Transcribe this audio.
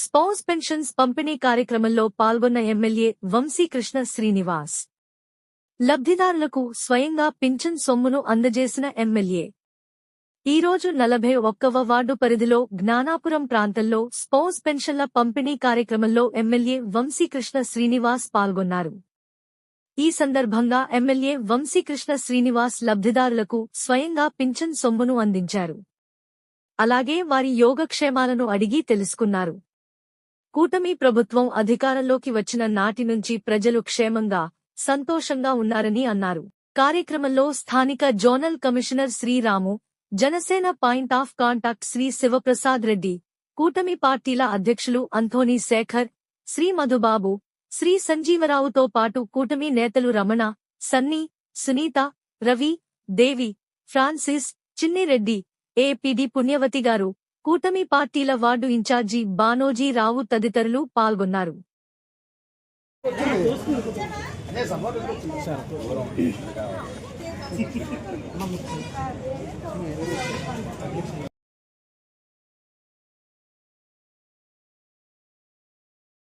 Spouse pensions పంపిణీ కార్యక్రమంలో పాల్గొన్న ఎమ్మెల్యే వంశీకృష్ణ శ్రీనివాస్ లబ్ధిదారులకు స్వయంగా పింఛన్ సొమ్మును అందజేసిన ఎమ్మెల్యే ఈరోజు 41వ వార్డు పరిధిలో జ్ఞానాపురం ప్రాంతంలో స్పౌస్ పెన్షన్ల పంపిణీ కార్యక్రమంలో ఎమ్మెల్యే వంశీకృష్ణ శ్రీనివాస్ పాల్గొన్నారు. ఈ సందర్భంగా ఎమ్మెల్యే వంశీకృష్ణ శ్రీనివాస్ లబ్ధిదారులకు స్వయంగా పింఛన్ సొమ్మును అందించారు. అలాగే వారి యోగక్షేమాలను అడిగి తెలుసుకున్నారు. కూటమి ప్రభుత్వం అధికారంలోకి వచ్చిన నాటి నుంచి ప్రజలు క్షేమంగా, సంతోషంగా ఉన్నారని అన్నారు. కార్యక్రమంలో స్థానిక zonal commissioner Sriramu, Janasena point of contact Sri Sivaprasad Reddy, కూటమి పార్టీల అధ్యక్షులు అంథోనీ శేఖర్, శ్రీ మధుబాబు, శ్రీ సంజీవరావుతో పాటు కూటమి నేతలు రమణ, సన్నీ, సునీత, రవి, దేవి, ఫ్రాన్సిస్, చిన్నిరెడ్డి, ఏపీడీ పుణ్యవతి గారు, కూటమి పార్టీల వార్డు ఇన్ఛార్జి బానోజీ రావు తదితరులు పాల్గొన్నారు.